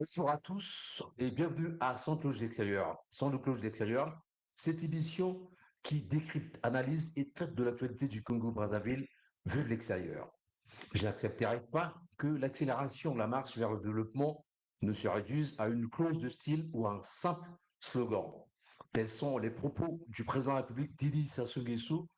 Bonjour à tous et bienvenue à Sans cloche d'extérieur. Sans cloche d'extérieur, cette émission qui décrypte, analyse et traite de l'actualité du Congo-Brazzaville vue de l'extérieur. Je n'accepterai pas que l'accélération de la marche vers le développement ne se réduise à une clause de style ou à un simple slogan. Tels sont les propos du président de la République Didi Sassou Nguesso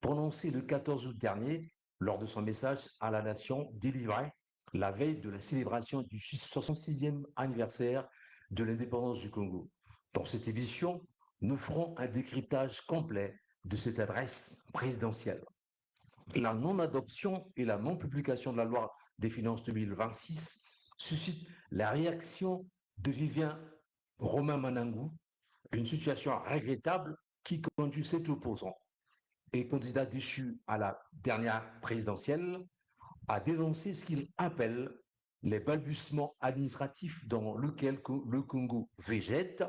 prononcés le 14 août dernier lors de son message à la nation délivré la veille de la célébration du 66e anniversaire de l'indépendance du Congo. Dans cette émission, nous ferons un décryptage complet de cette adresse présidentielle. La non-adoption et la non-publication de la loi des finances 2026 suscitent la réaction de Vivien Romain Manangou, une situation regrettable qui conduit cet opposant et candidat déchu à la dernière présidentielle a dénoncé ce qu'il appelle les balbutiements administratifs dans lesquels le Congo végète,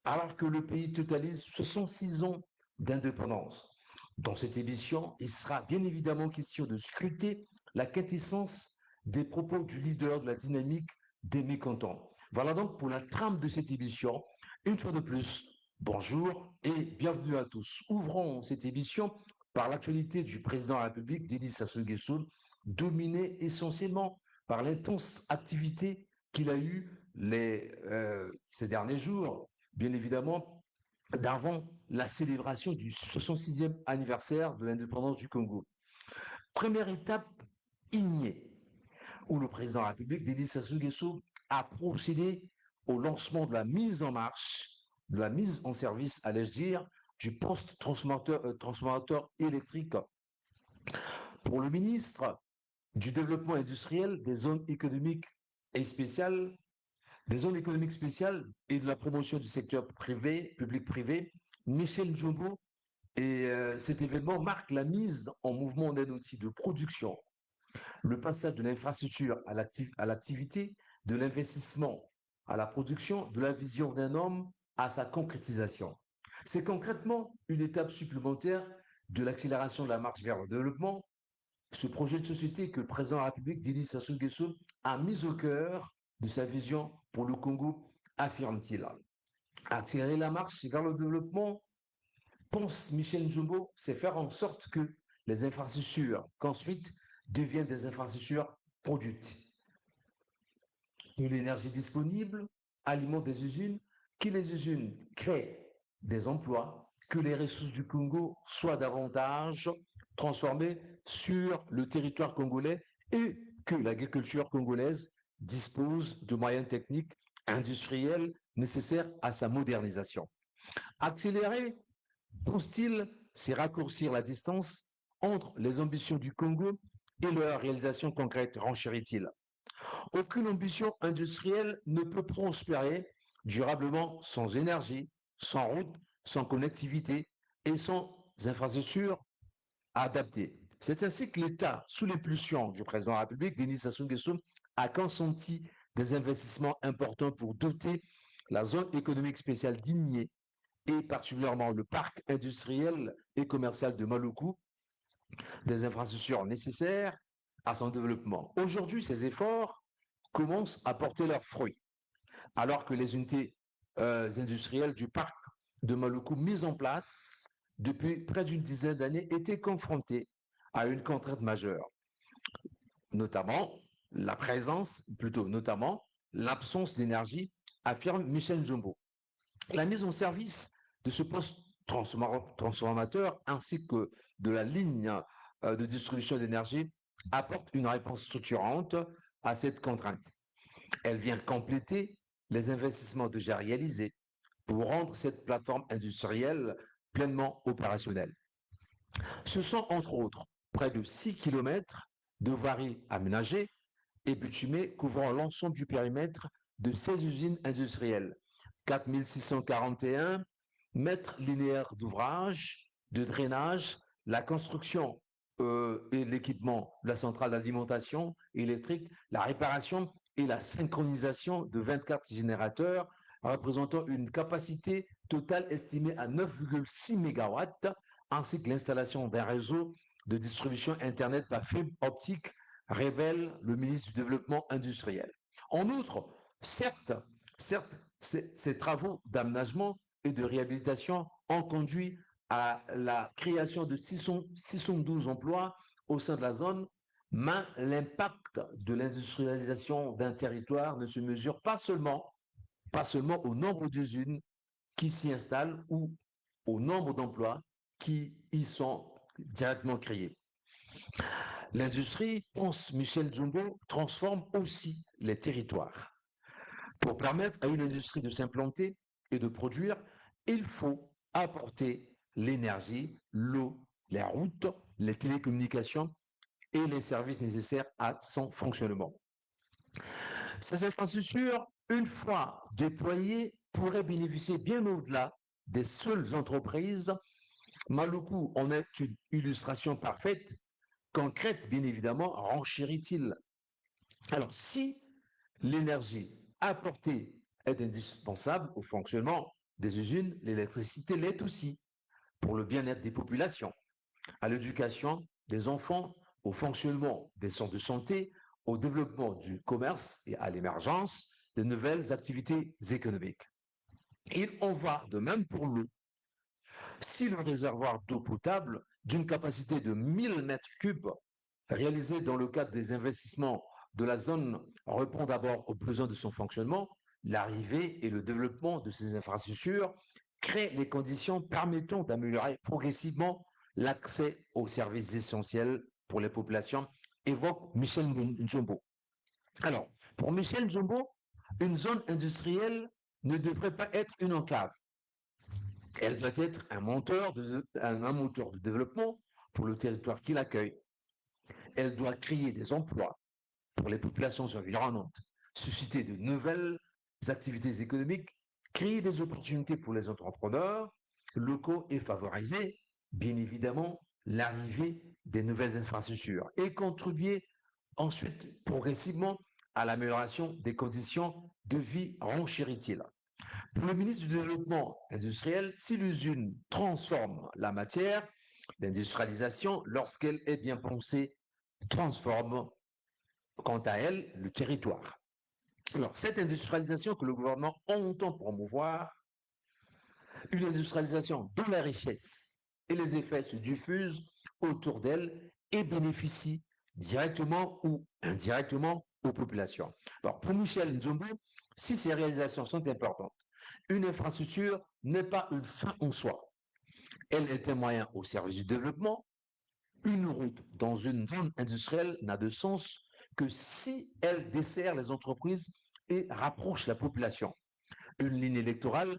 alors que le pays totalise 66 ans d'indépendance. Dans cette émission, il sera bien évidemment question de scruter la quintessence des propos du leader de la dynamique des mécontents. Voilà donc pour la trame de cette émission. Une fois de plus, bonjour et bienvenue à tous. Ouvrons cette émission par l'actualité du président de la République, Denis Sassou Nguesso, dominée essentiellement par l'intense activité qu'il a eue ces derniers jours, bien évidemment, d'avant la célébration du 66e anniversaire de l'indépendance du Congo. Première étape, Igné, où le président de la République, Denis Sassou Nguesso, a procédé au lancement de la mise en marche, de la mise en service, allais-je dire, du poste transformateur électrique. Pour le ministre du Développement industriel des zones économiques et spéciales, des zones économiques spéciales et de la promotion du secteur privé, public-privé, Michel Njombo. Et cet événement marque la mise en mouvement d'un outil de production, le passage de l'infrastructure à l'activité, de l'investissement à la production, de la vision d'un homme à sa concrétisation. C'est concrètement une étape supplémentaire de l'accélération de la marche vers le développement. Ce projet de société que le président de la République, Denis Sassou Nguesso, a mis au cœur de sa vision pour le Congo, affirme-t-il. Accélérer la marche vers le développement, pense Michel Njumbo, c'est faire en sorte que les infrastructures construites deviennent des infrastructures produites. Que l'énergie disponible alimente des usines, que les usines créent des emplois, que les ressources du Congo soient davantage transformées sur le territoire congolais et que l'agriculture congolaise dispose de moyens techniques industriels nécessaires à sa modernisation. Accélérer, pense-t-il, c'est raccourcir la distance entre les ambitions du Congo et leur réalisation concrète, renchérit-il. Aucune ambition industrielle ne peut prospérer durablement sans énergie, sans route, sans connectivité et sans infrastructures adaptées. C'est ainsi que l'État, sous l'impulsion du président de la République, Denis Sassou Nguesso, a consenti des investissements importants pour doter la zone économique spéciale d'Igné et particulièrement le parc industriel et commercial de Maluku des infrastructures nécessaires à son développement. Aujourd'hui, ces efforts commencent à porter leurs fruits, alors que les unités industrielles du parc de Maluku mises en place depuis près d'une dizaine d'années étaient confrontées à une contrainte majeure, notamment notamment l'absence d'énergie, affirme Michel Njombo. La mise en service de ce poste transformateur ainsi que de la ligne de distribution d'énergie apporte une réponse structurante à cette contrainte. Elle vient compléter les investissements déjà réalisés pour rendre cette plateforme industrielle pleinement opérationnelle. Ce sont entre autres près de 6 km de voiries aménagées et bitumées couvrant l'ensemble du périmètre de 16 usines industrielles, 4 641 mètres linéaires d'ouvrage, de drainage, la construction et l'équipement de la centrale d'alimentation électrique, la réparation et la synchronisation de 24 générateurs représentant une capacité totale estimée à 9,6 MW, ainsi que l'installation d'un réseau de distribution Internet par fibre optique, révèle le ministre du Développement industriel. En outre, Certes, certes, ces travaux d'aménagement et de réhabilitation ont conduit à la création de 612 emplois au sein de la zone, mais l'impact de l'industrialisation d'un territoire ne se mesure pas seulement au nombre d'usines qui s'y installent ou au nombre d'emplois qui y sont directement créés. L'industrie, pense Michel Jumbo, transforme aussi les territoires. Pour permettre à une industrie de s'implanter et de produire, il faut apporter l'énergie, l'eau, les routes, les télécommunications et les services nécessaires à son fonctionnement. Ces infrastructures, une fois déployées, pourraient bénéficier bien au-delà des seules entreprises. Maluku en est une illustration parfaite, concrète bien évidemment, renchérit-il. Alors, si l'énergie apportée est indispensable au fonctionnement des usines, l'électricité l'est aussi pour le bien-être des populations, à l'éducation des enfants, au fonctionnement des centres de santé, au développement du commerce et à l'émergence de nouvelles activités économiques. Il en va de même pour l'eau. Si le réservoir d'eau potable d'une capacité de 1000 mètres cubes réalisé dans le cadre des investissements de la zone répond d'abord aux besoins de son fonctionnement, l'arrivée et le développement de ces infrastructures créent les conditions permettant d'améliorer progressivement l'accès aux services essentiels pour les populations, évoque Michel Njombo. Alors, pour Michel Njombo, une zone industrielle ne devrait pas être une enclave. Elle doit être un moteur de développement pour le territoire qui l'accueille. Elle doit créer des emplois pour les populations environnantes, susciter de nouvelles activités économiques, créer des opportunités pour les entrepreneurs locaux et favoriser, bien évidemment, l'arrivée des nouvelles infrastructures et contribuer ensuite progressivement à l'amélioration des conditions de vie, renchérit-il. Pour le ministre du Développement industriel, si l'usine transforme la matière, l'industrialisation, lorsqu'elle est bien pensée, transforme quant à elle le territoire. Alors, cette industrialisation que le gouvernement entend promouvoir, une industrialisation dont la richesse et les effets se diffusent autour d'elle et bénéficient directement ou indirectement aux populations. Alors, pour Michel Nzombo, si ces réalisations sont importantes, une infrastructure n'est pas une fin en soi. Elle est un moyen au service du développement. Une route dans une zone industrielle n'a de sens que si elle dessert les entreprises et rapproche la population. Une ligne électorale,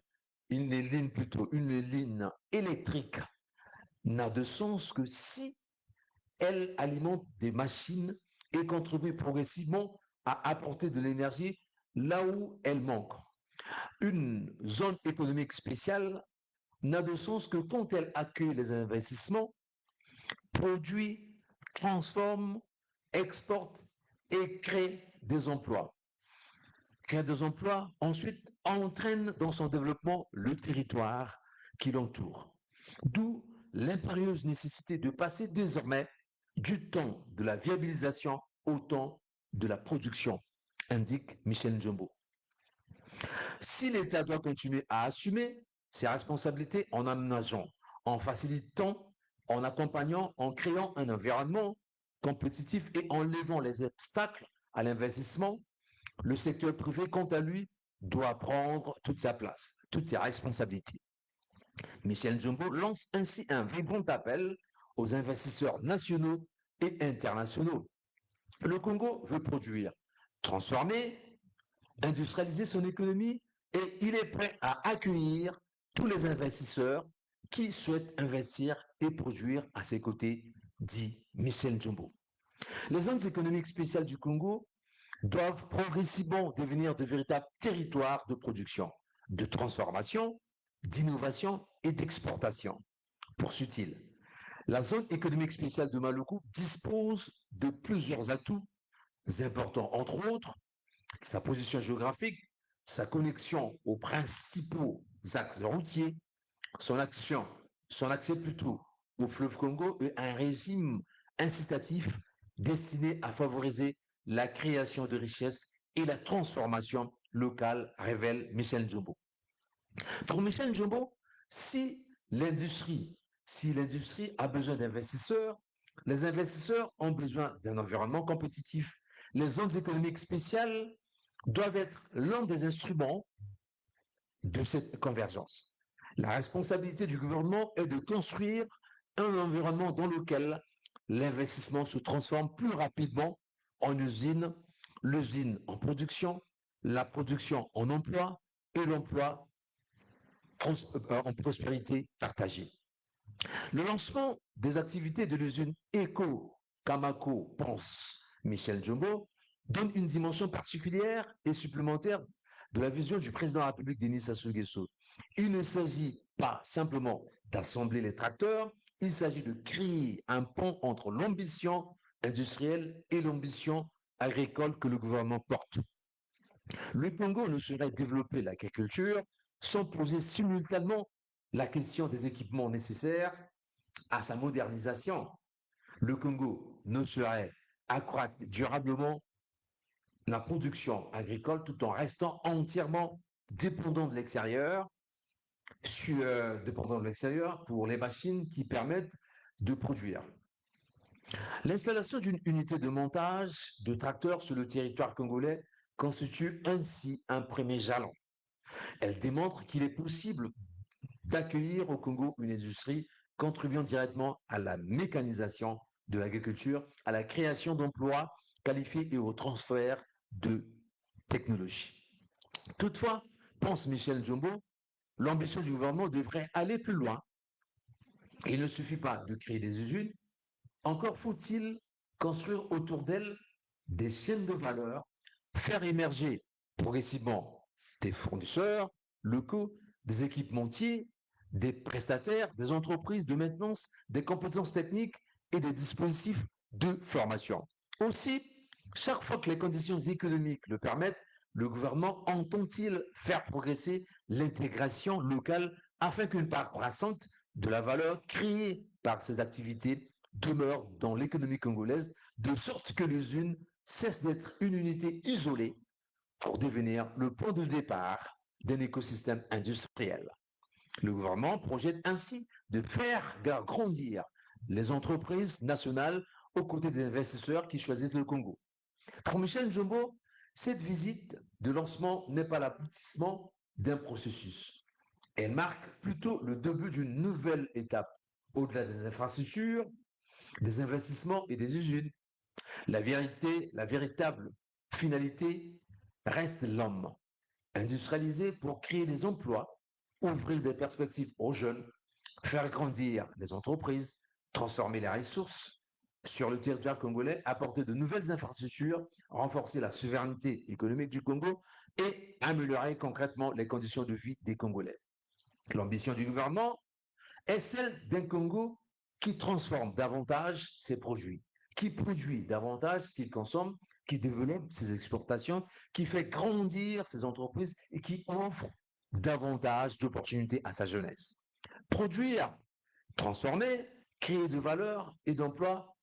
une ligne électrique n'a de sens que si elle alimente des machines et contribue progressivement à apporter de l'énergie là où elle manque. Une zone économique spéciale n'a de sens que quand elle accueille les investissements, produit, transforme, exporte et crée des emplois. Crée des emplois, ensuite entraîne dans son développement le territoire qui l'entoure. D'où l'impérieuse nécessité de passer désormais du temps de la viabilisation au temps de la production, indique Michel Njombo. Si l'État doit continuer à assumer ses responsabilités en aménageant, en facilitant, en accompagnant, en créant un environnement compétitif et en levant les obstacles à l'investissement, le secteur privé, quant à lui, doit prendre toute sa place, toutes ses responsabilités. Michel Jumbo lance ainsi un vibrant appel aux investisseurs nationaux et internationaux. Le Congo veut produire, transformer, industrialiser son économie et il est prêt à accueillir tous les investisseurs qui souhaitent investir et produire à ses côtés, dit Michel Jumbo. Les zones économiques spéciales du Congo doivent progressivement devenir de véritables territoires de production, de transformation, d'innovation et d'exportation, poursuit-il. La zone économique spéciale de Maluku dispose de plusieurs atouts importants, entre autres sa position géographique, sa connexion aux principaux axes routiers, son accès plutôt au fleuve Congo et un régime incitatif destiné à favoriser la création de richesses et la transformation locale, révèle Michel Njombo. Pour Michel Njombo, si l'industrie, si l'industrie a besoin d'investisseurs, les investisseurs ont besoin d'un environnement compétitif. Les zones économiques spéciales doivent être l'un des instruments de cette convergence. La responsabilité du gouvernement est de construire un environnement dans lequel l'investissement se transforme plus rapidement en usine, l'usine en production, la production en emploi et l'emploi en prospérité partagée. Le lancement des activités de l'usine Eco Camako Pense Michel Jumbo donne une dimension particulière et supplémentaire de la vision du président de la République Denis Sassou Nguesso. Il ne s'agit pas simplement d'assembler les tracteurs, il s'agit de créer un pont entre l'ambition industrielle et l'ambition agricole que le gouvernement porte. Le Congo ne saurait développer l'agriculture sans poser simultanément la question des équipements nécessaires à sa modernisation. Le Congo ne saurait accroître durablement la production agricole tout en restant entièrement dépendant de l'extérieur, dépendant de l'extérieur pour les machines qui permettent de produire. L'installation d'une unité de montage de tracteurs sur le territoire congolais constitue ainsi un premier jalon. Elle démontre qu'il est possible d'accueillir au Congo une industrie contribuant directement à la mécanisation de l'agriculture, à la création d'emplois qualifiés et au transfert de technologie. Toutefois, pense Michel Njombo, l'ambition du gouvernement devrait aller plus loin. Il ne suffit pas de créer des usines, encore faut-il construire autour d'elles des chaînes de valeur, faire émerger progressivement des fournisseurs locaux, des équipementiers, des prestataires, des entreprises de maintenance, des compétences techniques et des dispositifs de formation. Aussi, chaque fois que les conditions économiques le permettent, le gouvernement entend-il faire progresser l'intégration locale afin qu'une part croissante de la valeur créée par ces activités demeure dans l'économie congolaise, de sorte que l'usine cesse d'être une unité isolée pour devenir le point de départ d'un écosystème industriel. Le gouvernement projette ainsi de faire grandir les entreprises nationales aux côtés des investisseurs qui choisissent le Congo. Pour Michel Njombo, cette visite de lancement n'est pas l'aboutissement d'un processus. Elle marque plutôt le début d'une nouvelle étape. Au-delà des infrastructures, des investissements et des usines, la vérité, la véritable finalité reste l'homme. Industrialiser pour créer des emplois, ouvrir des perspectives aux jeunes, faire grandir les entreprises, transformer les ressources sur le territoire congolais, apporter de nouvelles infrastructures, renforcer la souveraineté économique du Congo et améliorer concrètement les conditions de vie des Congolais. L'ambition du gouvernement est celle d'un Congo qui transforme davantage ses produits, qui produit davantage ce qu'il consomme, qui développe ses exportations, qui fait grandir ses entreprises et qui offre davantage d'opportunités à sa jeunesse. Produire, transformer, créer de valeur et d'emplois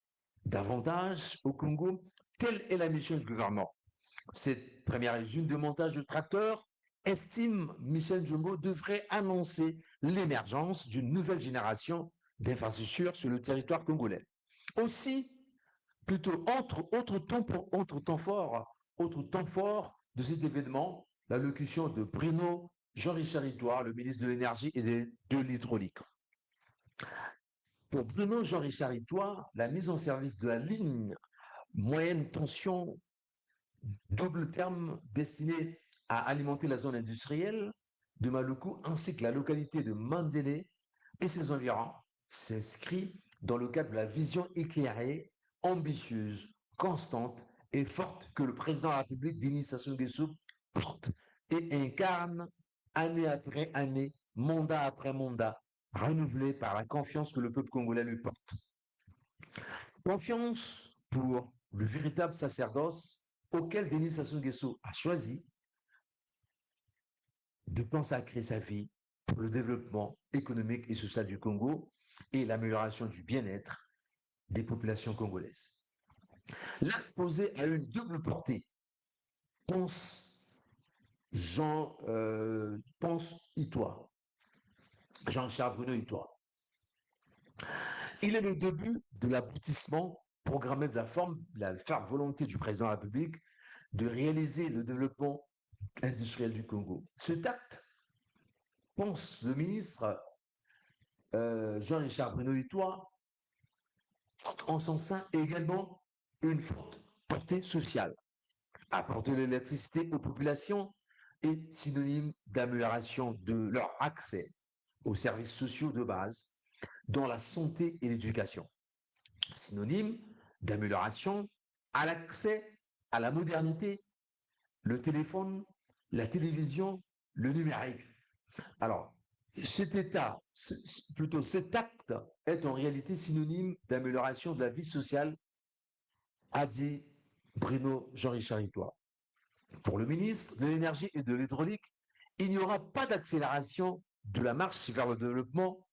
davantage au Congo, telle est la mission du gouvernement. Cette première usine de montage de tracteurs, estime Michel Jumbo, devrait annoncer l'émergence d'une nouvelle génération d'infrastructures sur le territoire congolais. Aussi, plutôt autre temps fort de cet événement, l'allocution de Bruno Jean-Richard Ritoire, le ministre de l'Énergie et de l'Hydraulique. Pour Bruno Jean-Richard Ritoire, la mise en service de la ligne moyenne tension double terme destiné à alimenter la zone industrielle de Maluku ainsi que la localité de Mandélé et ses environs s'inscrit dans le cadre de la vision éclairée, ambitieuse, constante et forte que le président de la République, Denis Sassou Nguesso, porte et incarne année après année, mandat après mandat, renouvelé par la confiance que le peuple congolais lui porte. Confiance pour le véritable sacerdoce auquel Denis Sassou Nguesso a choisi de consacrer sa vie pour le développement économique et social du Congo et l'amélioration du bien-être des populations congolaises. L'acte posé a une double portée. Pense Jean pense Itois, Jean-Charles Bruno Itois. Il est le début de l'aboutissement programmé de la ferme volonté du président de la République de réaliser le développement industriel du Congo. Cet acte, pense le ministre Jean-Richard Bruno Itois, en son sein également une forte portée sociale. Apporter de l'électricité aux populations est synonyme d'amélioration de leur accès aux services sociaux de base, dont la santé et l'éducation. Synonyme d'amélioration à l'accès à la modernité, le téléphone, la télévision, le numérique. Alors, cet état, plutôt cet acte est en réalité synonyme d'amélioration de la vie sociale, a dit Bruno Jean-Richard Itois. Pour le ministre de l'Énergie et de l'Hydraulique, il n'y aura pas d'accélération de la marche vers le développement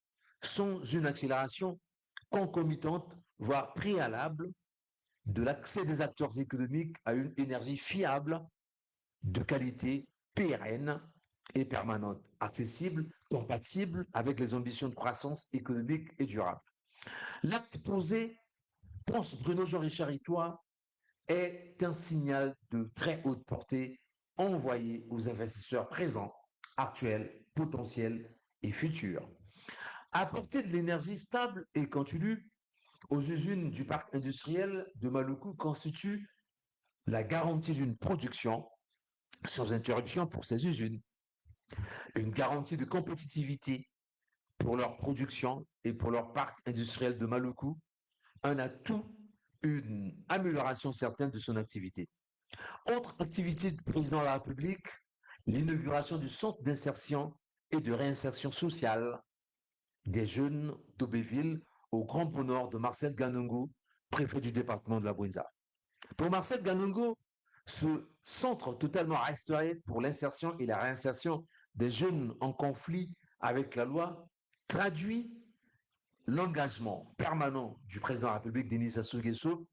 sans une accélération concomitante, voire préalable, de l'accès des acteurs économiques à une énergie fiable, de qualité, pérenne et permanente, accessible, compatible avec les ambitions de croissance économique et durable. L'acte posé, pense Bruno Jean-Richard Itois, est un signal de très haute portée envoyé aux investisseurs présents, actuels, potentiels et futurs. Apporter de l'énergie stable et continue aux usines du parc industriel de Maluku constitue la garantie d'une production sans interruption pour ces usines, une garantie de compétitivité pour leur production et pour leur parc industriel de Maluku, un atout, une amélioration certaine de son activité. Autre activité du président de la République, l'inauguration du centre d'insertion et de réinsertion sociale des jeunes d'Aubéville au grand bonheur de Marcel Ganongo, préfet du département de la Bouinza. Pour Marcel Ganongo, ce centre totalement restauré pour l'insertion et la réinsertion des jeunes en conflit avec la loi traduit l'engagement permanent du président de la République, Denis Sassou Nguesso,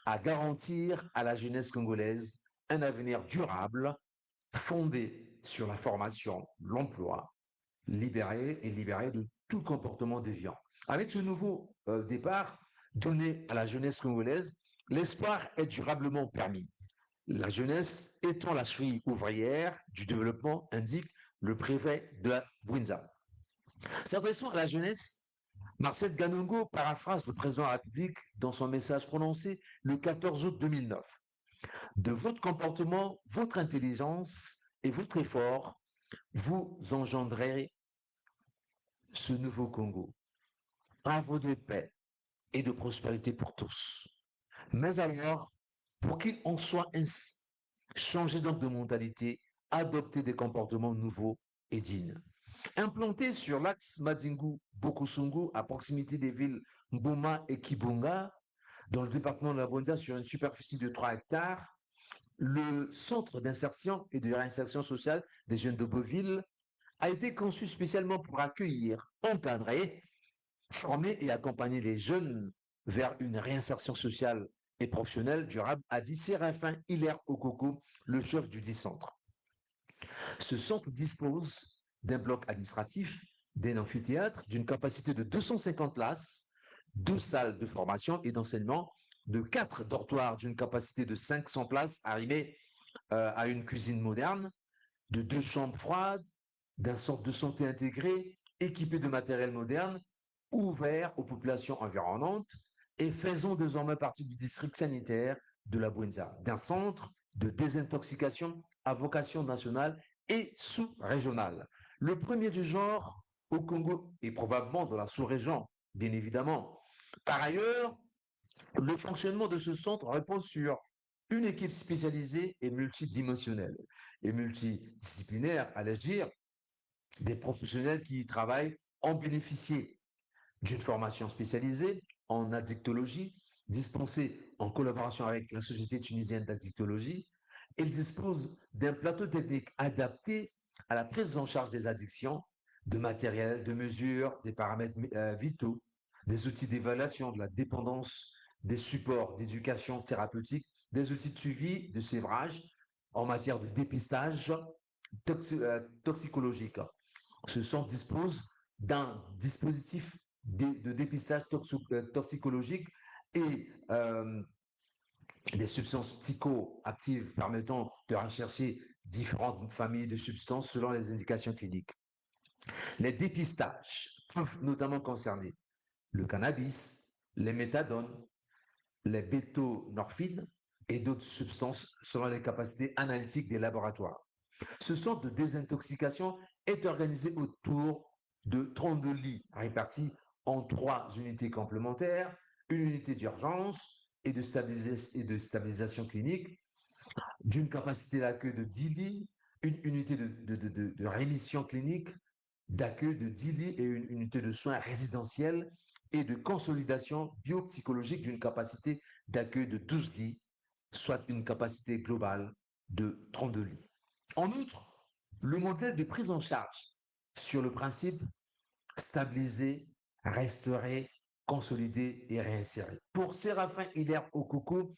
à garantir à la jeunesse congolaise un avenir durable, fondé sur la formation, l'emploi, libéré de tout comportement déviant. Avec ce nouveau départ donné à la jeunesse congolaise, l'espoir est durablement permis. La jeunesse étant la cheville ouvrière du développement, indique le préfet de la Bouinza. S'adressant à la jeunesse, Marcel Ganongo paraphrase le président de la République dans son message prononcé le 14 août 2009. De votre comportement, votre intelligence et votre effort, vous engendrerez ce nouveau Congo. Havre de paix et de prospérité pour tous. Mais alors, pour qu'il en soit ainsi, changez donc de mentalité, adoptez des comportements nouveaux et dignes. Implanté sur l'axe Madingu-Bokosungu, à proximité des villes Mboma et Kibunga, dans le département de la Bonza, sur une superficie de 3 hectares, le centre d'insertion et de réinsertion sociale des jeunes de Beauville a été conçu spécialement pour accueillir, encadrer, former et accompagner les jeunes vers une réinsertion sociale et professionnelle durable, a dit Séraphin Hilaire Okoko, le chef du dit centre. Ce centre dispose d'un bloc administratif, d'un amphithéâtre, d'une capacité de 250 places, 2 salles de formation et d'enseignement, de 4 dortoirs d'une capacité de 500 places, arrimés à une cuisine moderne, de 2 chambres froides, d'un centre de santé intégré, équipé de matériel moderne, ouvert aux populations environnantes, et faisant désormais partie du district sanitaire de la Bouinza, d'un centre de désintoxication à vocation nationale et sous-régionale. Le premier du genre au Congo et probablement dans la sous-région, bien évidemment. Par ailleurs, le fonctionnement de ce centre repose sur une équipe spécialisée et multidimensionnelle et multidisciplinaire, allais-je dire, des professionnels qui y travaillent ont bénéficié d'une formation spécialisée en addictologie, dispensée en collaboration avec la Société tunisienne d'addictologie. Ils disposent d'un plateau technique adapté à la prise en charge des addictions, de matériel, de mesures, des paramètres vitaux, des outils d'évaluation de la dépendance, des supports d'éducation thérapeutique, des outils de suivi, de sévrage en matière de dépistage, toxicologiques. Ce centre dispose d'un dispositif de dépistage toxicologique et des substances psychoactives permettant de rechercher différentes familles de substances selon les indications cliniques. Les dépistages peuvent notamment concerner le cannabis, les méthadones, les bétonorphines et d'autres substances selon les capacités analytiques des laboratoires. Ce centre de désintoxication est organisé autour de 32 lits répartis en 3 unités complémentaires, une unité d'urgence et de stabilisation clinique, d'une capacité d'accueil de 10 lits, une unité de rémission clinique, d'accueil de 10 lits et une unité de soins résidentiels et de consolidation biopsychologique d'une capacité d'accueil de 12 lits, soit une capacité globale de 32 lits. En outre, le modèle de prise en charge sur le principe stabiliser, restaurer, consolider et réinsérer. Pour Séraphin Hilaire Okoko,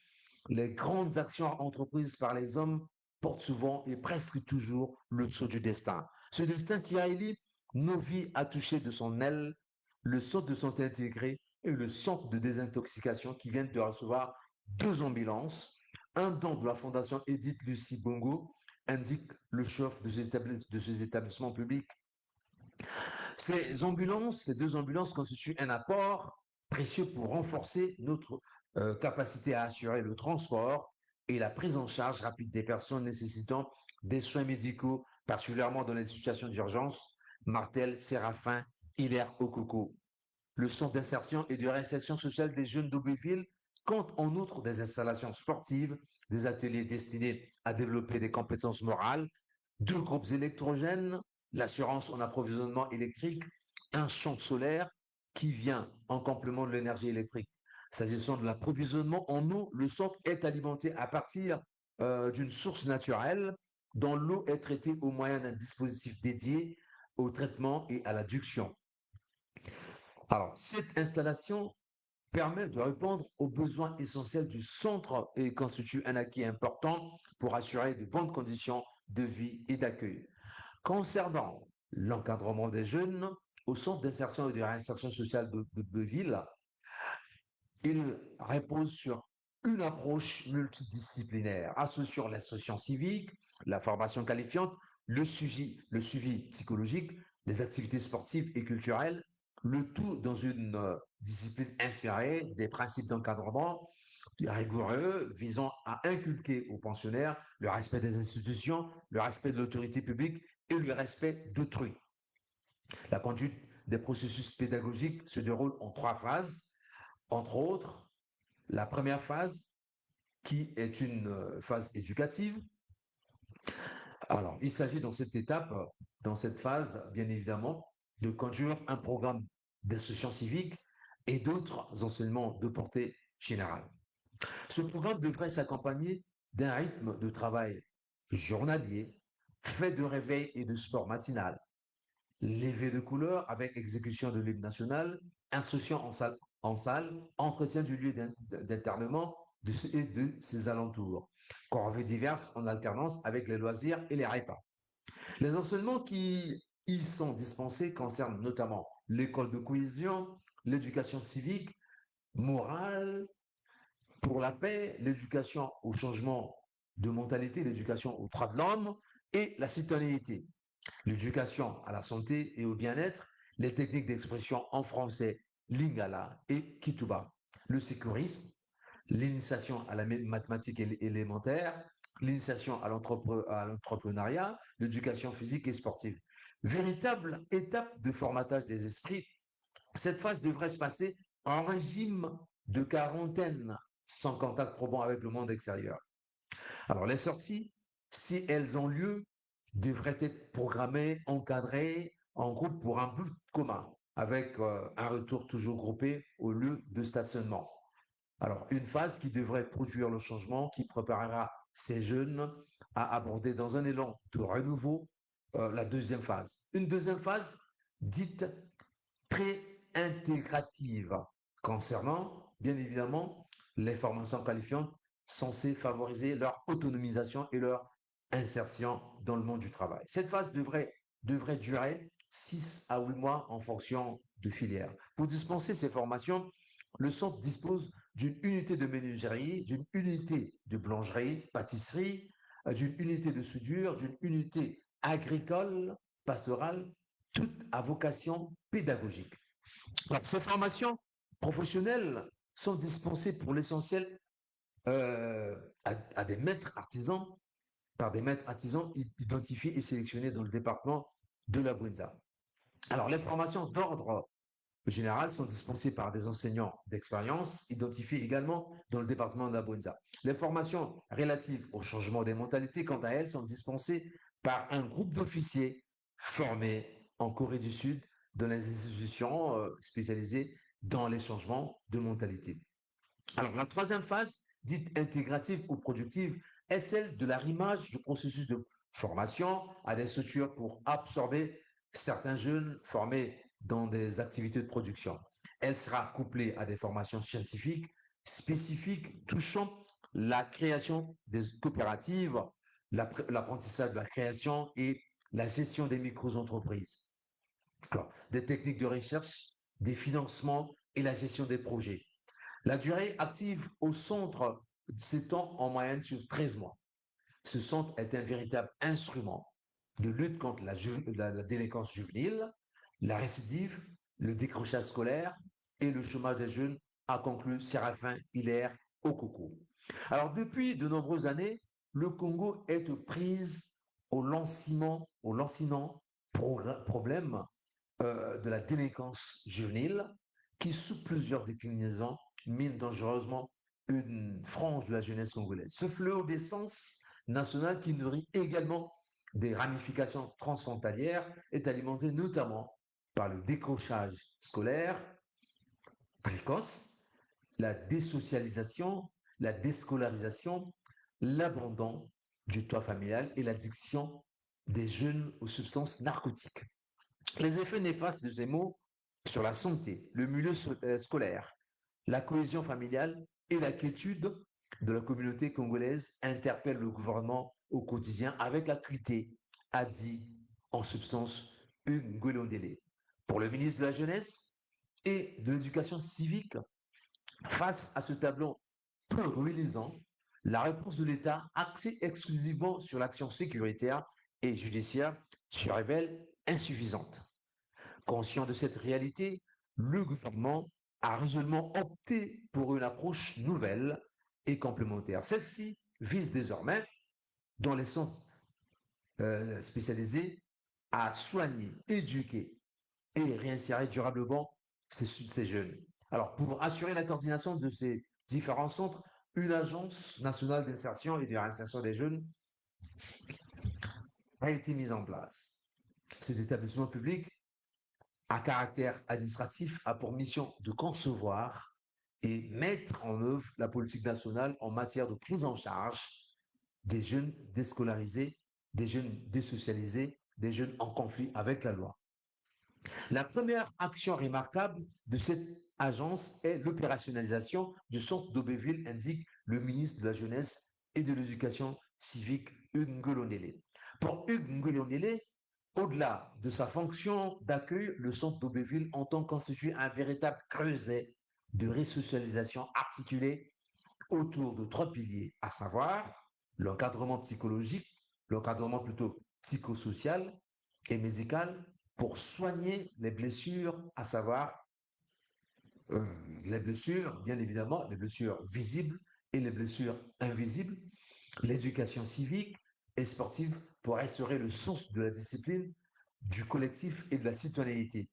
les grandes actions entreprises par les hommes portent souvent et presque toujours le sceau du destin. Ce destin qui a élu nos vies à toucher de son aile, le centre de santé intégré et le centre de désintoxication qui viennent de recevoir 2 ambulances. Un don de la Fondation Edith Lucie Bongo indique le chef de ces établissements publics. Ces 2 ambulances constituent un apport précieux pour renforcer notre capacité à assurer le transport et la prise en charge rapide des personnes nécessitant des soins médicaux, particulièrement dans les situations d'urgence, Martel, Séraphin, Hilaire Okoko. Le centre d'insertion et de réinsertion sociale des jeunes d'Aubéville compte en outre des installations sportives, des ateliers destinés à développer des compétences morales, 2 groupes électrogènes, l'assurance en approvisionnement électrique, un champ solaire qui vient en complément de l'énergie électrique. S'agissant de l'approvisionnement en eau, le centre est alimenté à partir d'une source naturelle dont l'eau est traitée au moyen d'un dispositif dédié au traitement et à l'adduction. Alors, cette installation permet de répondre aux besoins essentiels du centre et constitue un acquis important pour assurer de bonnes conditions de vie et d'accueil. Concernant l'encadrement des jeunes, au centre d'insertion et de réinsertion sociale de Beuville, il repose sur une approche multidisciplinaire associant l'instruction civique, la formation qualifiante, le suivi psychologique, les activités sportives et culturelles, le tout dans une discipline inspirée des principes d'encadrement rigoureux visant à inculquer aux pensionnaires le respect des institutions, le respect de l'autorité publique et le respect d'autrui. La conduite des processus pédagogiques se déroule en 3 phases, entre autres la première phase qui est une phase éducative. Alors, il s'agit dans cette étape, dans cette phase, bien évidemment, de conduire un programme d'instruction civique et d'autres enseignements de portée générale. Ce programme devrait s'accompagner d'un rythme de travail journalier, fait de réveil et de sport matinal, lever de couleur avec exécution de l'hymne national, instruction en salle, entretien du lieu d'internement et de ses alentours, corvées diverses en alternance avec les loisirs et les repas. Les enseignements qui y sont dispensés concernent notamment l'école de cohésion, l'éducation civique, morale, pour la paix, l'éducation au changement de mentalité, l'éducation aux droits de l'homme et la citoyenneté, l'éducation à la santé et au bien-être, les techniques d'expression en français, lingala et kituba, le sécurisme, l'initiation à la mathématique élémentaire, l'initiation à l'entrepreneuriat, l'éducation physique et sportive. Véritable étape de formatage des esprits, cette phase devrait se passer en régime de quarantaine, sans contact probant avec le monde extérieur. Alors, les sorties, si elles ont lieu, devraient être programmées, encadrées en groupe pour un but commun, avec un retour toujours groupé au lieu de stationnement. Alors, une phase qui devrait produire le changement, qui préparera ces jeunes à aborder dans un élan de renouveau la deuxième phase. Une deuxième phase dite pré-intégrative concernant, bien évidemment, les formations qualifiantes censées favoriser leur autonomisation et leur insertion dans le monde du travail. Cette phase devrait durer 6 à 8 mois en fonction de filière. Pour dispenser ces formations, le centre dispose d'une unité de menuiserie, d'une unité de boulangerie, pâtisserie, d'une unité de soudure, d'une unité agricole, pastorale, toutes à vocation pédagogique. Alors, ces formations professionnelles sont dispensées pour l'essentiel à des maîtres artisans, par des maîtres artisans identifiés et sélectionnés dans le département de la Brunza. Alors, les formations d'ordre général sont dispensées par des enseignants d'expérience identifiés également dans le département de la Brunza. Les formations relatives au changement des mentalités, quant à elles, sont dispensées par un groupe d'officiers formés en Corée du Sud dans les institutions spécialisées dans les changements de mentalité. Alors, la troisième phase, dite intégrative ou productive, est celle de l'arrimage du processus de formation à des structures pour absorber certains jeunes formés dans des activités de production. Elle sera couplée à des formations scientifiques spécifiques touchant la création des coopératives, l'apprentissage de la création et la gestion des micro-entreprises. Alors, des techniques de recherche, des financements et la gestion des projets. La durée active au centre s'étend en moyenne sur 13 mois. Ce centre est un véritable instrument de lutte contre la délinquance juvénile, la récidive, le décrochage scolaire et le chômage des jeunes, a conclu Séraphin Hilaire Okoko. Alors, depuis de nombreuses années, le Congo est aux prises au lancinant problème de la délinquance juvénile qui, sous plusieurs déclinaisons, mine dangereusement une frange de la jeunesse congolaise. Ce fléau d'essence nationale qui nourrit également des ramifications transfrontalières est alimenté notamment par le décrochage scolaire précoce, la désocialisation, la déscolarisation, l'abandon du toit familial et l'addiction des jeunes aux substances narcotiques. Les effets néfastes de ces mots sur la santé, le milieu scolaire, la cohésion familiale et la quiétude de la communauté congolaise interpellent le gouvernement au quotidien avec l'acuité, a dit en substance Hugues Ngwelondele. Pour le ministre de la Jeunesse et de l'Éducation civique, face à ce tableau peu relisant, la réponse de l'État, axée exclusivement sur l'action sécuritaire et judiciaire, se révèle insuffisante. Conscient de cette réalité, le gouvernement a résolument opté pour une approche nouvelle et complémentaire. Celle-ci vise désormais, dans les centres spécialisés, à soigner, éduquer et réinsérer durablement ces jeunes. Alors, pour assurer la coordination de ces différents centres, une agence nationale d'insertion et de réinsertion des jeunes a été mise en place. Cet établissement public à caractère administratif a pour mission de concevoir et mettre en œuvre la politique nationale en matière de prise en charge des jeunes déscolarisés, des jeunes désocialisés, des jeunes en conflit avec la loi. La première action remarquable de cette agence est l'opérationnalisation du centre d'Aubéville, indique le ministre de la Jeunesse et de l'Éducation civique, Hugues Ngolondele. Pour Hugues Ngolondele, au-delà de sa fonction d'accueil, le centre d'Aubéville entend constituer un véritable creuset de resocialisation articulé autour de trois piliers, à savoir l'encadrement psychologique, l'encadrement plutôt psychosocial et médical pour soigner les blessures, à savoir les blessures, bien évidemment, les blessures visibles et les blessures invisibles, l'éducation civique et sportive pour restaurer le sens de la discipline, du collectif et de la citoyenneté.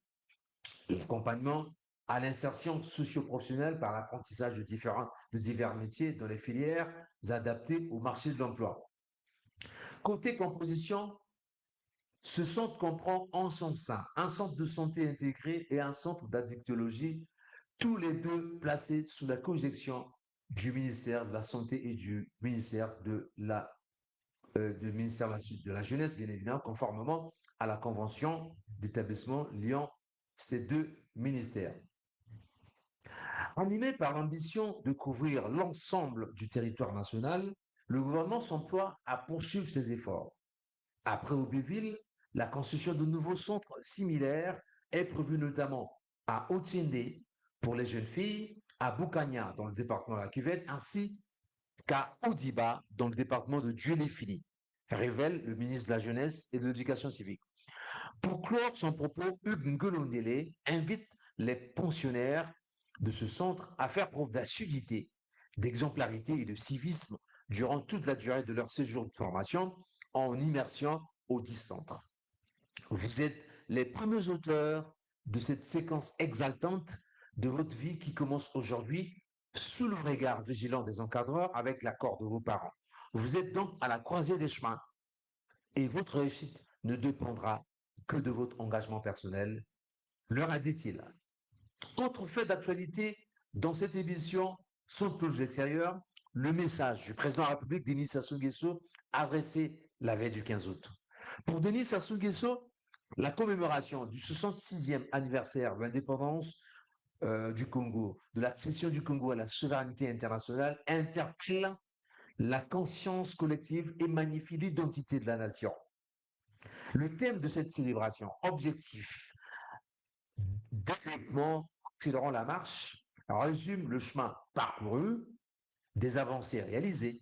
L'accompagnement à l'insertion socio-professionnelle par l'apprentissage de divers métiers dans les filières adaptées au marché de l'emploi. Côté composition, ce centre comprend en son sein un centre de santé intégré et un centre d'addictologie, tous les deux placés sous la cojection du ministère de la Santé et du ministère de la Jeunesse, bien évidemment, conformément à la convention d'établissement liant ces deux ministères. Animé par l'ambition de couvrir l'ensemble du territoire national, le gouvernement s'emploie à poursuivre ses efforts. Après Aubéville, la construction de nouveaux centres similaires est prévue notamment à Otiende pour les jeunes filles, à Boukania dans le département de la Cuvette, ainsi qu'à Odiba dans le département de Dieulefini, révèle le ministre de la Jeunesse et de l'Éducation civique. Pour clore son propos, Hugues Ngolondele invite les pensionnaires de ce centre à faire preuve d'assiduité, d'exemplarité et de civisme durant toute la durée de leur séjour de formation en immersion au 10 centres. Vous êtes les premiers auteurs de cette séquence exaltante de votre vie qui commence aujourd'hui sous le regard vigilant des encadreurs avec l'accord de vos parents. Vous êtes donc à la croisée des chemins et votre réussite ne dépendra que de votre engagement personnel, leur a dit-il. Autre fait d'actualité dans cette émission, sans touche d'extérieur, le message du président de la République, Denis Sassou Nguesso, adressé la veille du 15 août. Pour Denis Sassou Nguesso, la commémoration du 66e anniversaire de l'indépendance du Congo, de l'accession du Congo à la souveraineté internationale, interpelle la conscience collective et magnifie l'identité de la nation. Le thème de cette célébration, objectif, développement, accélérant la marche, résume le chemin parcouru, des avancées réalisées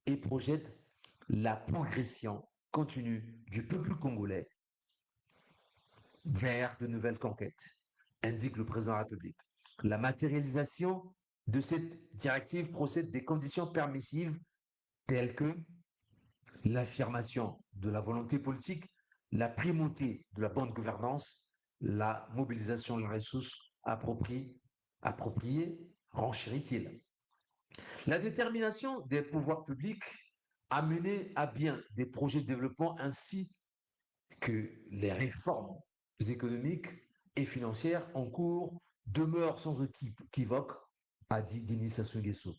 et projette la progression continue du peuple congolais vers de nouvelles conquêtes, indique le président de la République. La matérialisation de cette directive procède des conditions permissives telles que l'affirmation de la volonté politique, la primauté de la bonne gouvernance, la mobilisation de la ressource appropriée, renchérit-il. La détermination des pouvoirs publics à mener à bien des projets de développement ainsi que les réformes économiques et financières en cours demeurent sans équivoque, a dit Denis Sassou Nguesso.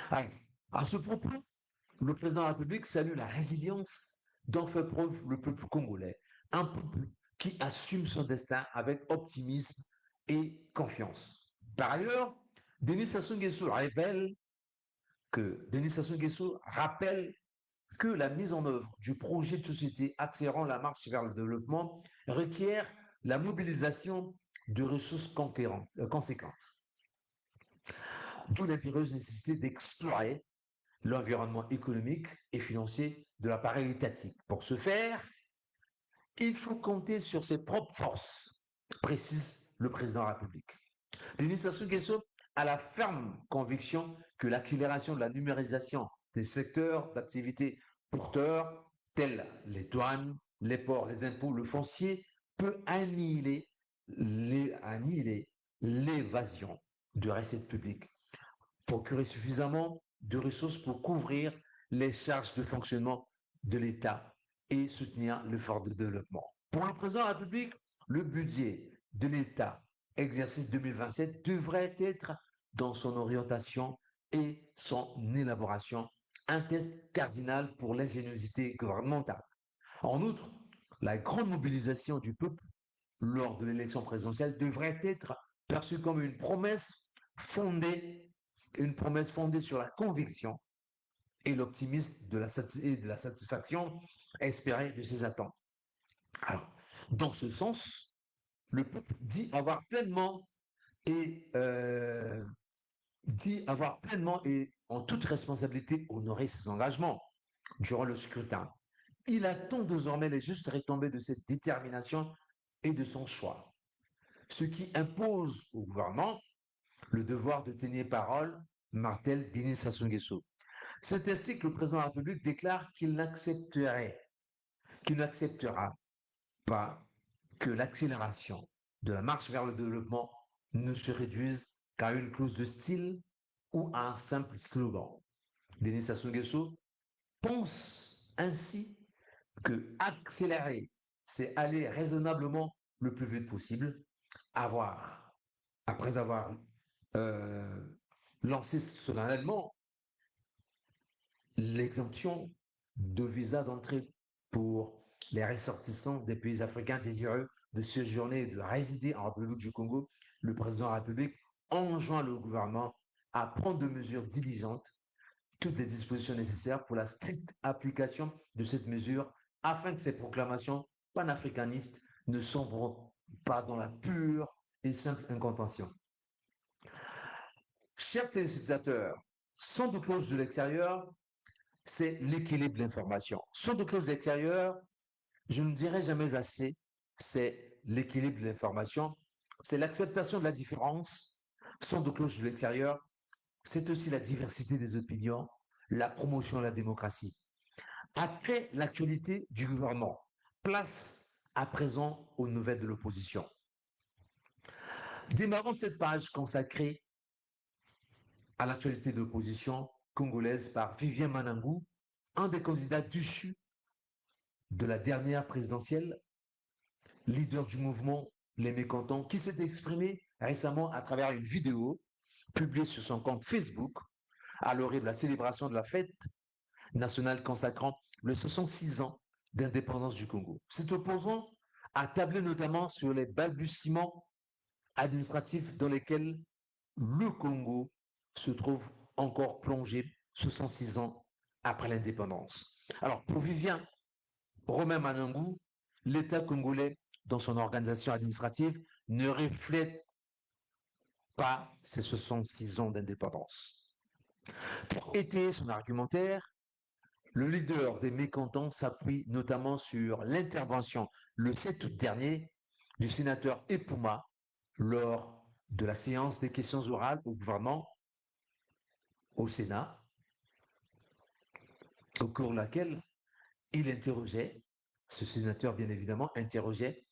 À ce propos, le président de la République salue la résilience dont fait preuve le peuple congolais, un peuple qui assume son destin avec optimisme et confiance. Par ailleurs, Denis Sassou Nguesso rappelle que la mise en œuvre du projet de société accélérant la marche vers le développement requiert la mobilisation de ressources conséquentes, d'où l'impérieuse nécessité d'explorer l'environnement économique et financier de l'appareil étatique. Pour ce faire, il faut compter sur ses propres forces, précise le président de la République. Denis Sassou Nguesso a la ferme conviction que l'accélération de la numérisation des secteurs d'activité porteurs tels les douanes, les ports, les impôts, le foncier peut annihiler l'évasion de recettes publiques, procurer suffisamment de ressources pour couvrir les charges de fonctionnement de l'État et soutenir l'effort de développement. Pour le président de la République, le budget de l'État exercice 2027 devrait être dans son orientation et son élaboration un test cardinal pour l'ingéniosité gouvernementale. En outre, la grande mobilisation du peuple lors de l'élection présidentielle devrait être perçue comme une promesse fondée sur la conviction et l'optimisme de la satisfaction espérée de ses attentes. Alors, dans ce sens, le peuple dit avoir pleinement et en toute responsabilité honoré ses engagements durant le scrutin. Il attend désormais les justes retombées de cette détermination et de son choix, ce qui impose au gouvernement le devoir de tenir parole, martèle Denis Sassou Nguesso. C'est ainsi que le président de la République déclare qu'il n'acceptera pas que l'accélération de la marche vers le développement ne se réduise qu'à une clause de style ou à un simple slogan. Denis Sassou Nguesso pense ainsi que accélérer, c'est aller raisonnablement le plus vite possible, après avoir euh, lancé solennellement l'exemption de visa d'entrée pour les ressortissants des pays africains désireux de séjourner et de résider en République du Congo, le président de la République enjoint le gouvernement à prendre des mesures diligentes toutes les dispositions nécessaires pour la stricte application de cette mesure afin que ces proclamations panafricanistes ne sombrent pas dans la pure et simple incantation. Chers téléspectateurs, son de cloche de l'extérieur, c'est l'équilibre de l'information. Son de cloche de l'extérieur, je ne dirai jamais assez, c'est l'équilibre de l'information, c'est l'acceptation de la différence. Son de cloche de l'extérieur, c'est aussi la diversité des opinions, la promotion de la démocratie. Après l'actualité du gouvernement, place à présent aux nouvelles de l'opposition. Démarrons cette page consacrée à l'actualité de l'opposition congolaise par Vivien Manangou, un des candidats déchus de la dernière présidentielle, leader du mouvement Les Mécontents, qui s'est exprimé récemment à travers une vidéo publiée sur son compte Facebook à l'orée de la célébration de la fête nationale consacrant le 66 ans d'indépendance du Congo. Cet opposant a tablé notamment sur les balbutiements administratifs dans lesquels le Congo se trouve encore plongé 66 ans après l'indépendance. Alors, pour Vivien Romain Manangou, l'État congolais, dans son organisation administrative, ne reflète pas ces 66 ans d'indépendance. Pour étayer son argumentaire, le leader des mécontents s'appuie notamment sur l'intervention le 7 août dernier du sénateur Epouma lors de la séance des questions orales au gouvernement au Sénat, au cours de laquelle il interrogeait, ce sénateur bien évidemment interrogeait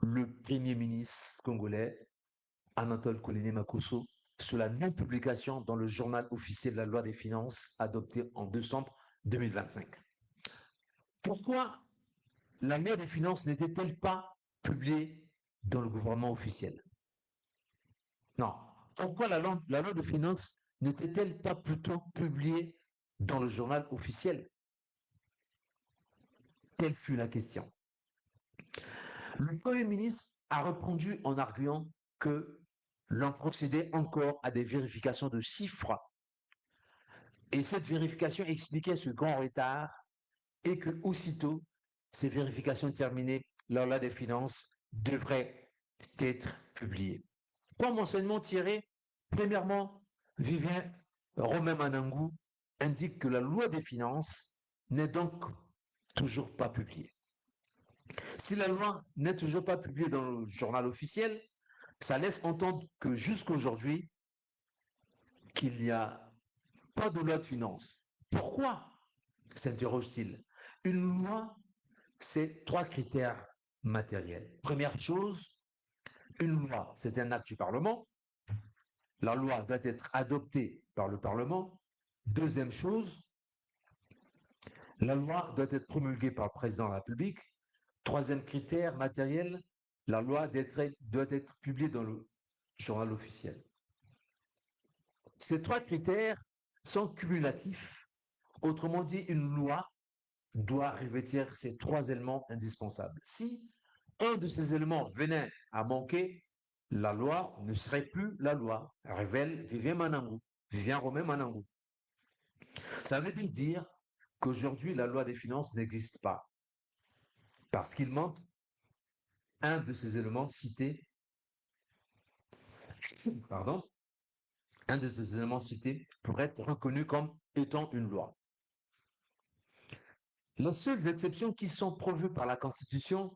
le premier ministre congolais Anatole Kouliné Makosso sur la non-publication dans le journal officiel de la loi des finances adoptée en décembre 2025. Pourquoi la loi des finances n'était-elle pas publiée dans le gouvernement officiel? Non. Pourquoi la loi de finances n'était-elle pas plutôt publiée dans le journal officiel? Telle fut la question. Le Premier ministre a répondu en arguant que l'on procédait encore à des vérifications de chiffres et cette vérification expliquait ce grand retard et que aussitôt ces vérifications terminées, la loi des finances devrait être publiée. Comme enseignement tiré, premièrement, Vivien Romain Manangou indique que la loi des finances n'est donc toujours pas publiée. Si la loi n'est toujours pas publiée dans le journal officiel, ça laisse entendre que jusqu'aujourd'hui, qu'il n'y a pas de loi de finances. Pourquoi s'interroge-t-il? Une loi, c'est trois critères matériels. Première chose, une loi, c'est un acte du Parlement. La loi doit être adoptée par le Parlement. Deuxième chose, la loi doit être promulguée par le président de la République. Troisième critère matériel, la loi doit être publiée dans le journal officiel. Ces trois critères sont cumulatifs. Autrement dit, une loi doit revêtir ces trois éléments indispensables. Si un de ces éléments venait à manquer, la loi ne serait plus la loi, révèle Vivien Manangou, Vivien Romain Manangou. Ça veut donc dire qu'aujourd'hui, la loi des finances n'existe pas parce qu'il manque un de ces éléments cités, pardon, un de ces éléments cités pour être reconnu comme étant une loi. Les seules exceptions qui sont prévues par la Constitution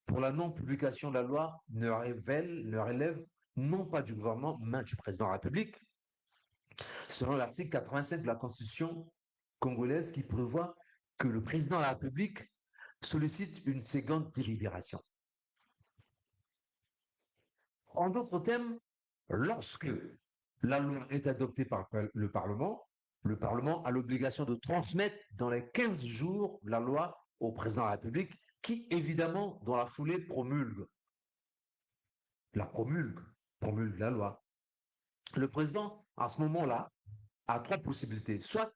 pour la non-publication de la loi ne relèvent non pas du gouvernement, mais du président de la République, selon l'article 85 de la Constitution congolaise qui prévoit que le président de la République sollicite une seconde délibération. En d'autres termes, lorsque la loi est adoptée par le Parlement a l'obligation de transmettre dans les 15 jours la loi au président de la République qui, évidemment, dans la foulée, promulgue la loi. Le président, à ce moment-là, a trois possibilités. Soit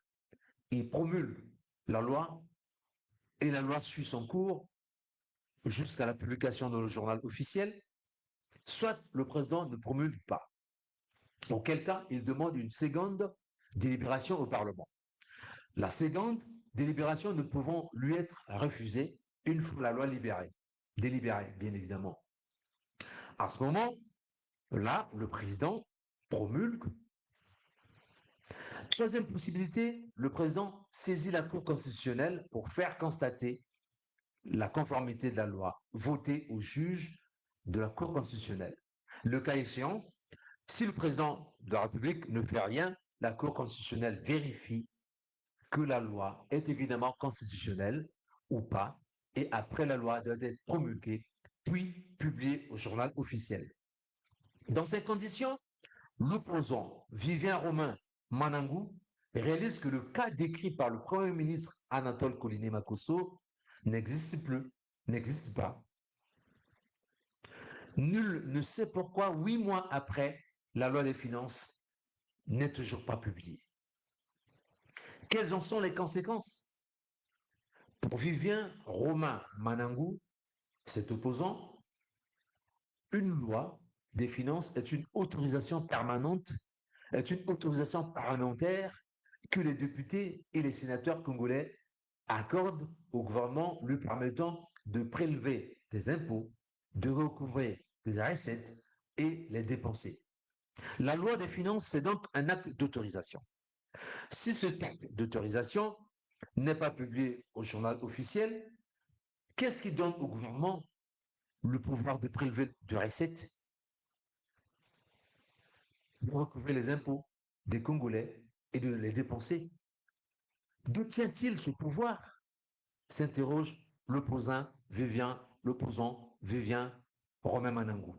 il promulgue la loi et la loi suit son cours jusqu'à la publication dans le journal officiel, soit le président ne promulgue pas. Auquel cas, il demande une seconde délibération au Parlement. La seconde délibération ne pouvant lui être refusée une fois la loi délibérée, bien évidemment. À ce moment-là, le président promulgue. Troisième possibilité, le président saisit la Cour constitutionnelle pour faire constater la conformité de la loi votée au juge de la Cour constitutionnelle. Le cas échéant, si le président de la République ne fait rien, la Cour constitutionnelle vérifie que la loi est évidemment constitutionnelle ou pas, et après la loi doit être promulguée, puis publiée au journal officiel. Dans ces conditions, l'opposant Vivien Romain Manangou réalise que le cas décrit par le Premier ministre Anatole Koliné-Makosso n'existe plus, n'existe pas. Nul ne sait pourquoi, 8 mois après, la loi des finances n'est toujours pas publiée. Quelles en sont les conséquences? Pour Vivien Romain Manangou, cet opposant, une loi des finances est une autorisation permanente, est une autorisation parlementaire que les députés et les sénateurs congolais accordent au gouvernement lui permettant de prélever des impôts, de recouvrer des recettes et les dépenser. La loi des finances, c'est donc un acte d'autorisation. Si cet acte d'autorisation n'est pas publié au journal officiel, qu'est-ce qui donne au gouvernement le pouvoir de prélever de recettes, de recouvrer les impôts des Congolais et de les dépenser? D'où tient-il ce pouvoir? S'interroge l'opposant Vivien Romain Manangou.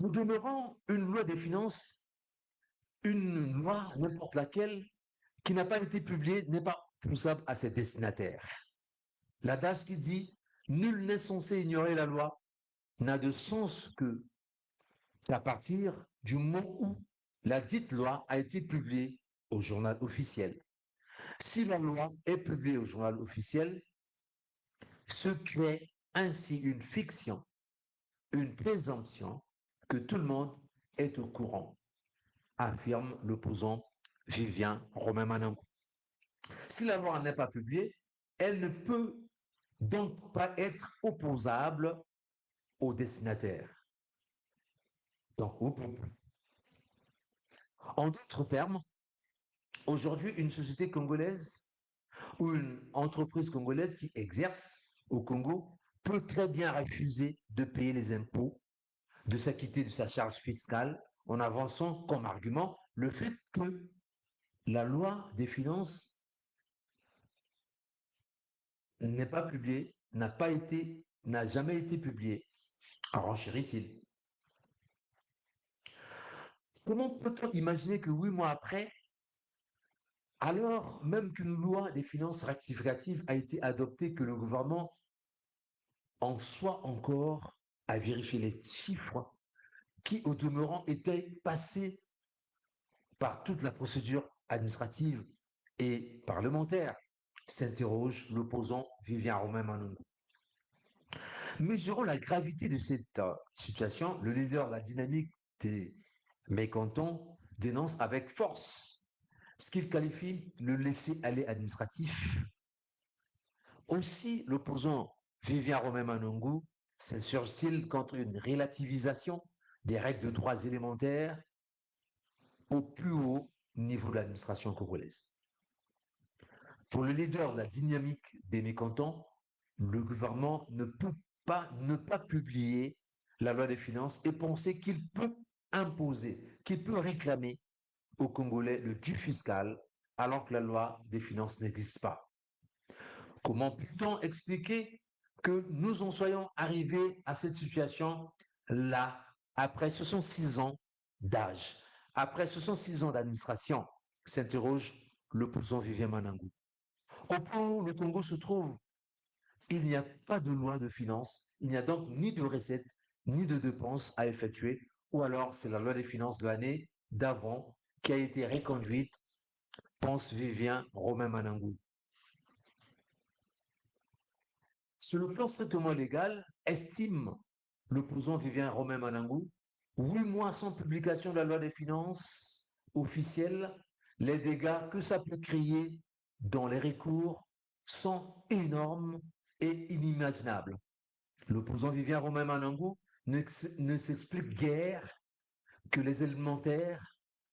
Nous demeurons une loi des finances, une loi n'importe laquelle, qui n'a pas été publiée, n'est pas poussable à ses destinataires. L'adage qui dit « Nul n'est censé ignorer la loi » n'a de sens que à partir du moment où la dite loi a été publiée au journal officiel. Si la loi est publiée au journal officiel, se crée ainsi une fiction, une présomption que tout le monde est au courant, affirme l'opposant Vivien Romain Manangou. Si la loi n'est pas publiée, elle ne peut donc pas être opposable au destinataire, donc au peuple. En d'autres termes, aujourd'hui, une société congolaise ou une entreprise congolaise qui exerce au Congo peut très bien refuser de payer les impôts, de s'acquitter de sa charge fiscale, en avançant comme argument le fait que la loi des finances n'est pas publiée, n'a jamais été publiée. Renchérit-il. Comment peut-on imaginer que 8 mois après, alors même qu'une loi des finances rectificative a été adoptée, que le gouvernement en soit encore à vérifier les chiffres qui, au demeurant, étaient passés par toute la procédure administrative et parlementaire, s'interroge l'opposant Vivien Romain Manungou. Mesurant la gravité de cette situation, le leader de la dynamique des mécontents dénonce avec force ce qu'il qualifie le laisser-aller administratif. Aussi, l'opposant Vivien Romain Manungou s'insurge-t-il contre une relativisation des règles de droits élémentaires au plus haut niveau de l'administration congolaise. Pour le leader de la dynamique des mécontents, le gouvernement ne peut pas ne pas publier la loi des finances et penser qu'il peut imposer, qu'il peut réclamer aux Congolais le dû fiscal alors que la loi des finances n'existe pas. Comment peut-on expliquer que nous en soyons arrivés à cette situation-là après 66 ans d'âge, après 66 ans d'administration, s'interroge l'opposant Vivien Manangou. Au point où le Congo se trouve, il n'y a pas de loi de finances, il n'y a donc ni de recettes, ni de dépenses à effectuer, ou alors c'est la loi des finances de l'année d'avant qui a été reconduite, pense Vivien Romain Manangou. Sur le plan strictement légal, estime l'opposant Vivien Romain Manangou, 8 mois sans publication de la loi des finances officielle, les dégâts que ça peut créer dans les recours sont énormes et inimaginables. L'opposant Vivien Romain Manangou ne s'explique guère que les élémentaires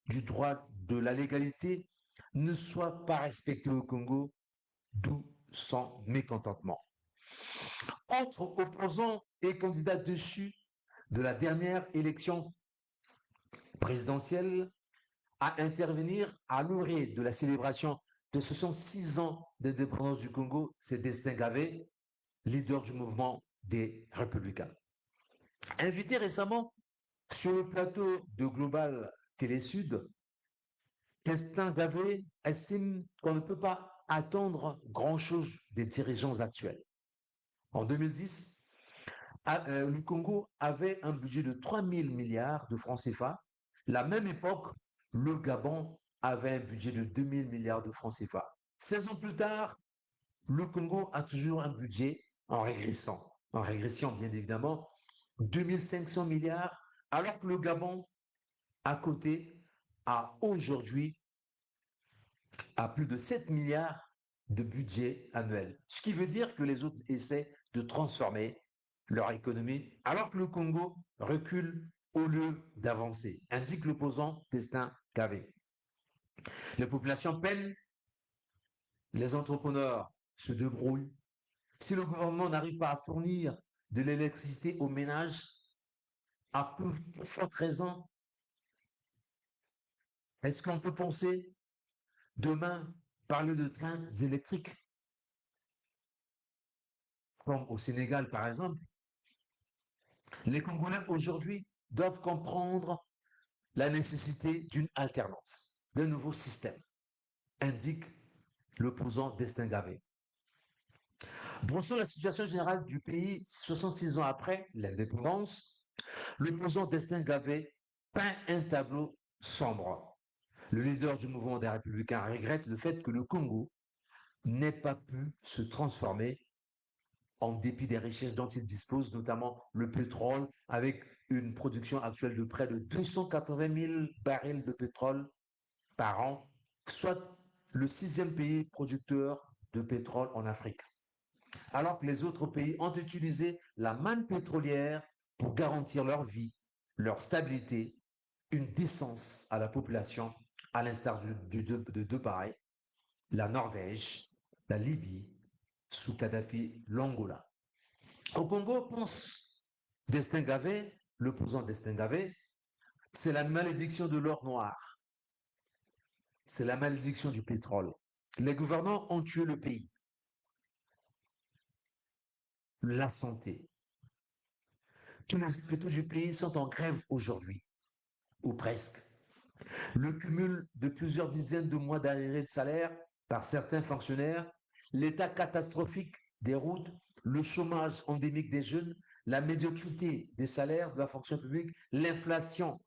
du droit de la légalité ne soient pas respectés au Congo, d'où son mécontentement. Autre opposant et candidat dessus de la dernière élection présidentielle à intervenir à l'orée de la célébration de 66 ans d'indépendance du Congo, c'est Destin Gavé, leader du mouvement des Républicains. Invité récemment sur le plateau de Global Télé Sud, Destin Gavé estime qu'on ne peut pas attendre grand-chose des dirigeants actuels. En 2010, le Congo avait un budget de 3 000 milliards de francs CFA. La même époque, le Gabon avait un budget de 2 000 milliards de francs CFA. 16 ans plus tard, le Congo a toujours un budget en régression bien évidemment, 2 500 milliards, alors que le Gabon, à côté, a aujourd'hui à plus de 7 milliards de budget annuel. Ce qui veut dire que les autres essaient de transformer leur économie, alors que le Congo recule au lieu d'avancer, indique l'opposant Destin Gavé. Les populations peinent, les entrepreneurs se débrouillent. Si le gouvernement n'arrive pas à fournir de l'électricité aux ménages, à peu forte raison, est-ce qu'on peut penser demain parler de trains électriques, comme au Sénégal par exemple? Les Congolais aujourd'hui doivent comprendre la nécessité d'une alternance, d'un nouveau système, indique l'opposant Destin Gavé. Brossant la situation générale du pays 66 ans après l'indépendance, l'opposant Destin Gavé peint un tableau sombre. Le leader du mouvement des Républicains regrette le fait que le Congo n'ait pas pu se transformer en dépit des richesses dont il dispose, notamment le pétrole, avec une production actuelle de près de 280 000 barils de pétrole par an, soit le sixième pays producteur de pétrole en Afrique. Alors que les autres pays ont utilisé la manne pétrolière pour garantir leur vie, leur stabilité, une décence à la population, à l'instar de deux pareils, la Norvège, la Libye, sous Kadhafi, l'Angola. Au Congo, pense Destin Gavé, l'opposant Destin Gavé, c'est la malédiction de l'or noir. C'est la malédiction du pétrole. Les gouvernants ont tué le pays. La santé. Tous les hôpitaux du pays sont en grève aujourd'hui, ou presque. Le cumul de plusieurs dizaines de mois d'arrêt de salaire par certains fonctionnaires, l'état catastrophique des routes, le chômage endémique des jeunes, la médiocrité des salaires de la fonction publique, l'inflation.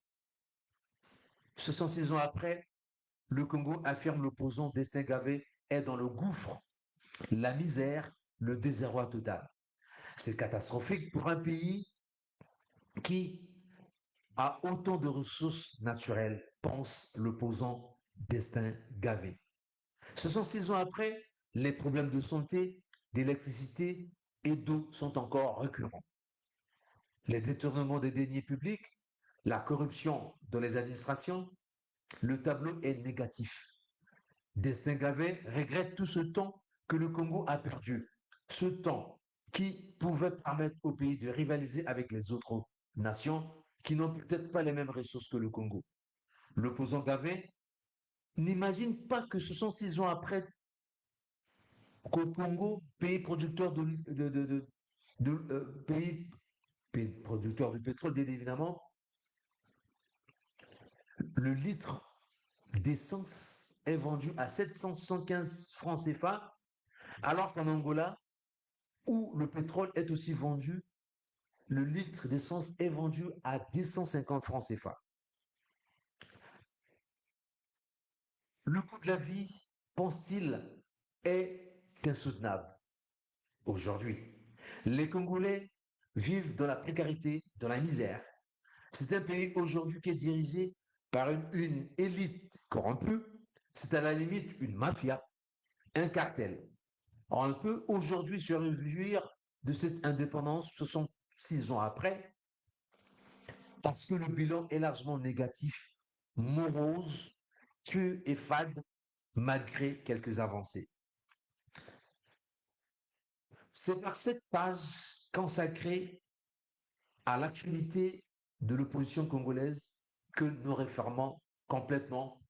66 ans après, le Congo, affirme l'opposant Destin Gavé, est dans le gouffre, la misère, le désarroi total. C'est catastrophique pour un pays qui a autant de ressources naturelles, pense l'opposant Destin Gavé. 66 ans après, les problèmes de santé, d'électricité et d'eau sont encore récurrents. Les détournements des deniers publics, la corruption dans les administrations, le tableau est négatif. Destin Gavé regrette tout ce temps que le Congo a perdu. Ce temps qui pouvait permettre au pays de rivaliser avec les autres nations qui n'ont peut-être pas les mêmes ressources que le Congo. L'opposant Gavé n'imagine pas que 66 ans après qu'au Congo, pays producteur pays producteur de pétrole, bien évidemment, le litre d'essence est vendu à 775 francs CFA, alors qu'en Angola, où le pétrole est aussi vendu, le litre d'essence est vendu à 250 francs CFA. Le coût de la vie, pense-t-il, est insoutenable aujourd'hui. Les Congolais vivent dans la précarité, dans la misère. C'est un pays aujourd'hui qui est dirigé par une élite corrompue, C'est à la limite une mafia, un cartel. On peut aujourd'hui se réjouir de cette indépendance 66 ans après, parce que le bilan est largement négatif, morose, tueux et fade, malgré quelques avancées. C'est par cette page consacrée à l'actualité de l'opposition congolaise que nous refermons complètement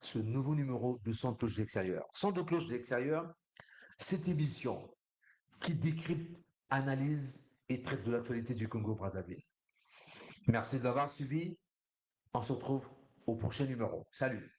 ce nouveau numéro de Son de cloche d'extérieur. Son de cloche d'extérieur, cette émission qui décrypte, analyse et traite de l'actualité du Congo-Brazzaville. Merci de l'avoir suivi. On se retrouve au prochain numéro. Salut.